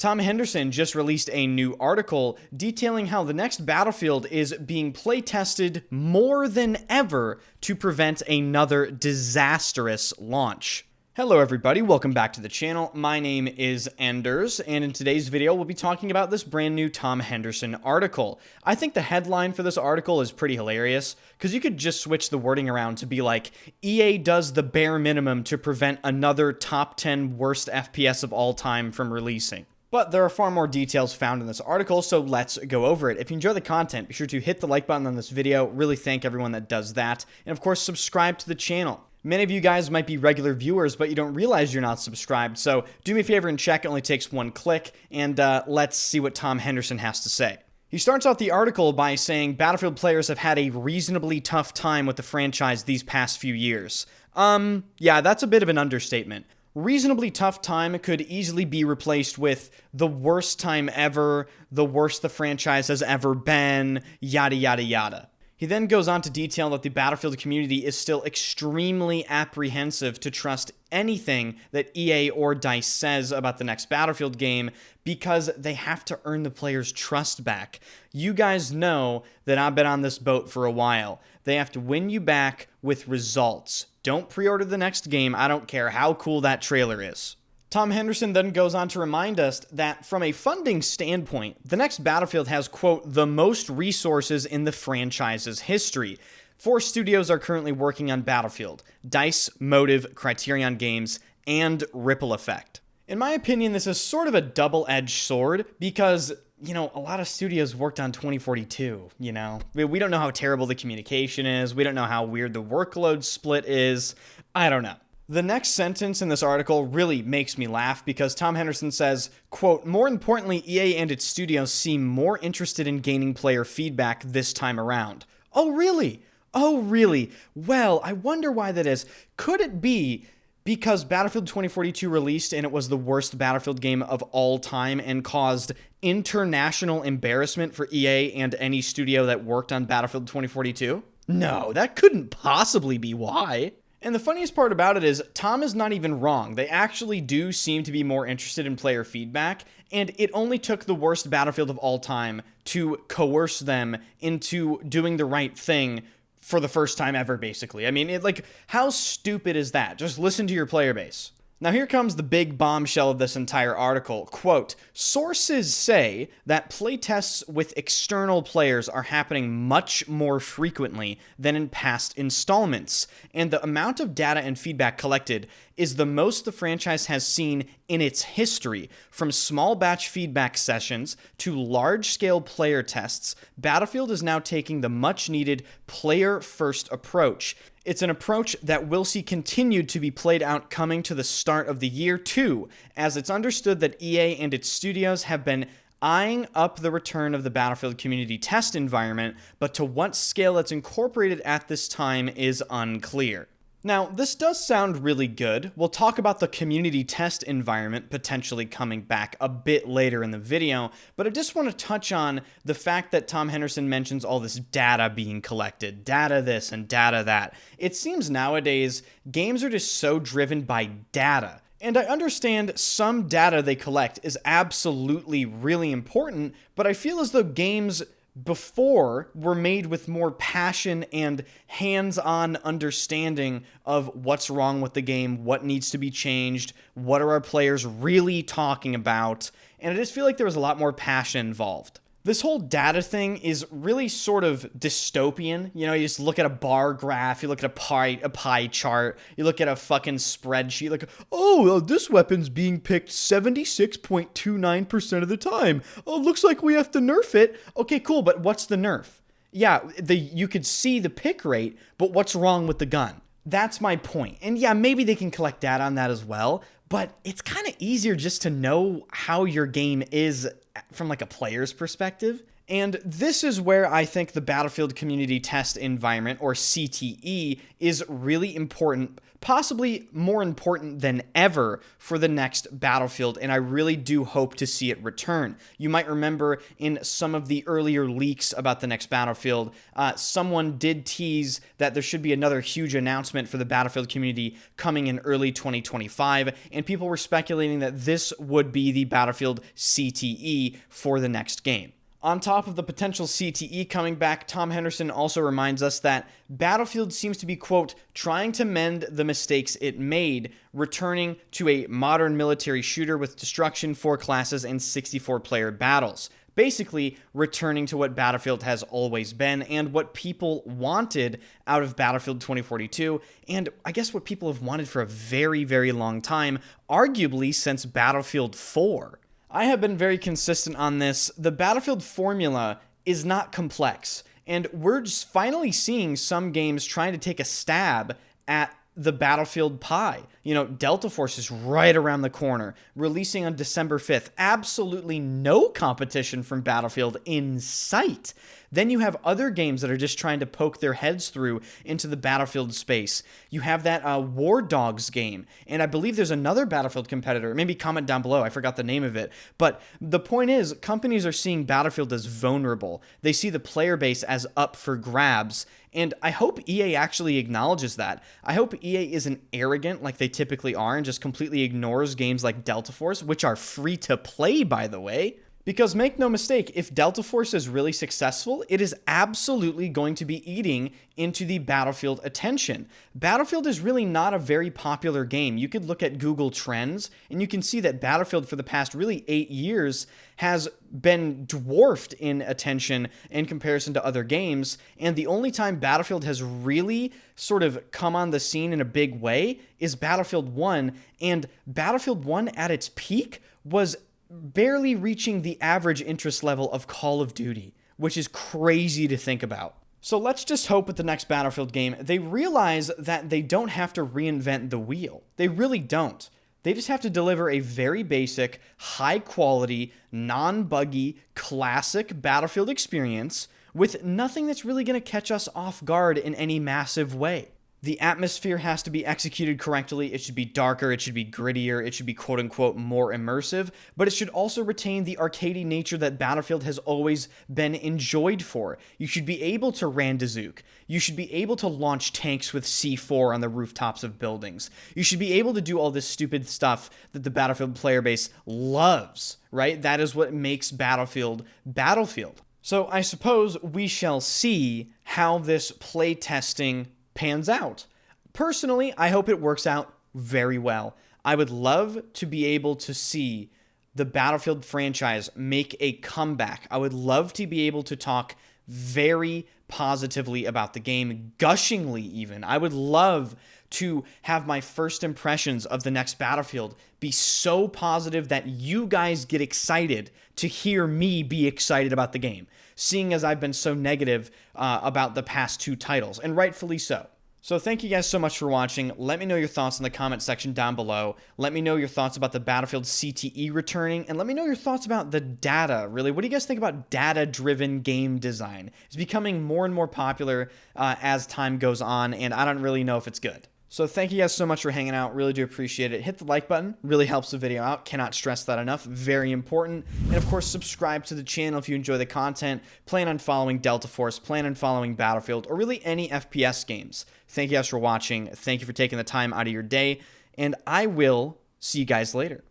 Tom Henderson just released a new article detailing how the next Battlefield is being playtested more than ever to prevent another disastrous launch. Hello everybody, welcome back to the channel. My name is Enders, and in today's video we'll be talking about this brand new Tom Henderson article. I think the headline for this article is pretty hilarious, because you could just switch the wording around to be like, EA does the bare minimum to prevent another top 10 worst FPS of all time from releasing. But there are far more details found in this article, so let's go over it. If you enjoy the content, be sure to hit the like button on this video. Really thank everyone that does that. And of course, subscribe to the channel. Many of you guys might be regular viewers, but you don't realize you're not subscribed, so do me a favor and check. It only takes one click, and let's see what Tom Henderson has to say. He starts out the article by saying Battlefield players have had a reasonably tough time with the franchise these past few years. Yeah, that's a bit of an understatement. Reasonably tough time could easily be replaced with the worst time ever, the worst the franchise has ever been, yada yada yada. He then goes on to detail that the Battlefield community is still extremely apprehensive to trust anything that EA or DICE says about the next Battlefield game because they have to earn the players' trust back. You guys know that I've been on this boat for a while. They have to win you back with results. Don't pre-order the next game. I don't care how cool that trailer is. Tom Henderson then goes on to remind us that from a funding standpoint, the next Battlefield has, quote, the most resources in the franchise's history. 4 studios are currently working on Battlefield: DICE, Motive, Criterion Games, and Ripple Effect. In my opinion, this is sort of a double-edged sword because, you know, a lot of studios worked on 2042, you know? We don't know how terrible the communication is. We don't know how weird the workload split is. I don't know. The next sentence in this article really makes me laugh because Tom Henderson says, quote, more importantly, EA and its studios seem more interested in gaining player feedback this time around. Oh, really? Oh, really? Well, I wonder why that is. Could it be because Battlefield 2042 released and it was the worst Battlefield game of all time and caused international embarrassment for EA and any studio that worked on Battlefield 2042? No, that couldn't possibly be why. And the funniest part about it is, Tom is not even wrong. They actually do seem to be more interested in player feedback, and it only took the worst Battlefield of all time to coerce them into doing the right thing for the first time ever, basically. I mean, how stupid is that? Just listen to your player base. Now here comes the big bombshell of this entire article. Quote, sources say that playtests with external players are happening much more frequently than in past installments, and the amount of data and feedback collected is the most the franchise has seen in its history. From small batch feedback sessions to large-scale player tests, Battlefield is now taking the much-needed player-first approach. It's an approach that we'll see continued to be played out coming to the start of the year too, as it's understood that EA and its studios have been eyeing up the return of the Battlefield community test environment, but to what scale it's incorporated at this time is unclear. Now, this does sound really good. We'll talk about the community test environment potentially coming back a bit later in the video, but I just want to touch on the fact that Tom Henderson mentions all this data being collected, data this and data that. It seems nowadays games are just so driven by data. And I understand some data they collect is absolutely really important, but I feel as though games before were made with more passion and hands-on understanding of what's wrong with the game, what needs to be changed, what are our players really talking about, and I just feel like there was a lot more passion involved. This whole data thing is really sort of dystopian. You know, you just look at a bar graph, you look at a pie chart, you look at a fucking spreadsheet, like, oh, this weapon's being picked 76.29% of the time. Oh, looks like we have to nerf it. Okay, cool, but what's the nerf? Yeah, you could see the pick rate, but what's wrong with the gun? That's my point. And yeah, maybe they can collect data on that as well, but it's kind of easier just to know how your game is from like a player's perspective. And this is where I think the Battlefield Community Test Environment, or CTE, is really important, possibly more important than ever for the next Battlefield, and I really do hope to see it return. You might remember in some of the earlier leaks about the next Battlefield, someone did tease that there should be another huge announcement for the Battlefield community coming in early 2025, and people were speculating that this would be the Battlefield CTE for the next game. On top of the potential CTE coming back, Tom Henderson also reminds us that Battlefield seems to be, quote, trying to mend the mistakes it made, returning to a modern military shooter with destruction, 4 classes, and 64-player battles. Basically, returning to what Battlefield has always been and what people wanted out of Battlefield 2042, and I guess what people have wanted for a very, very long time, arguably since Battlefield 4. I have been very consistent on this. The Battlefield formula is not complex, and we're just finally seeing some games trying to take a stab at the Battlefield pie. Delta Force is right around the corner, releasing on December 5th. Absolutely no competition from Battlefield in sight. Then you have other games that are just trying to poke their heads through into the Battlefield space. You have that War Dogs game, and I believe there's another Battlefield competitor. Maybe comment down below, I forgot the name of it. But the point is, companies are seeing Battlefield as vulnerable. They see the player base as up for grabs, and I hope EA actually acknowledges that. I hope EA isn't arrogant like they typically are and just completely ignores games like Delta Force, which are free to play, by the way. Because make no mistake, if Delta Force is really successful, it is absolutely going to be eating into the Battlefield attention. Battlefield is really not a very popular game. You could look at Google Trends, and you can see that Battlefield for the past really 8 years has been dwarfed in attention in comparison to other games, and the only time Battlefield has really sort of come on the scene in a big way is Battlefield 1, and Battlefield 1 at its peak was barely reaching the average interest level of Call of Duty, which is crazy to think about. So let's just hope with the next Battlefield game, they realize that they don't have to reinvent the wheel. They really don't. They just have to deliver a very basic, high-quality, non-buggy, classic Battlefield experience with nothing that's really going to catch us off guard in any massive way. The atmosphere has to be executed correctly. It should be darker, it should be grittier, it should be quote-unquote more immersive, but it should also retain the arcadey nature that Battlefield has always been enjoyed for. You should be able to Randazook. You should be able to launch tanks with C4 on the rooftops of buildings. You should be able to do all this stupid stuff that the Battlefield player base loves, right? That is what makes Battlefield Battlefield. So I suppose we shall see how this playtesting pans out. Personally, I hope it works out very well. I would love to be able to see the Battlefield franchise make a comeback. I would love to be able to talk very positively about the game, gushingly even. I would love to have my first impressions of the next Battlefield be so positive that you guys get excited to hear me be excited about the game, seeing as I've been so negative about the past 2 titles, and rightfully so. So thank you guys so much for watching. Let me know your thoughts in the comment section down below. Let me know your thoughts about the Battlefield CTE returning, and let me know your thoughts about the data, really. What do you guys think about data-driven game design? It's becoming more and more popular as time goes on, and I don't really know if it's good. So thank you guys so much for hanging out. Really do appreciate it. Hit the like button. Really helps the video out. Cannot stress that enough. Very important. And of course, subscribe to the channel if you enjoy the content. Plan on following Delta Force. Plan on following Battlefield, or really any FPS games. Thank you guys for watching. Thank you for taking the time out of your day. And I will see you guys later.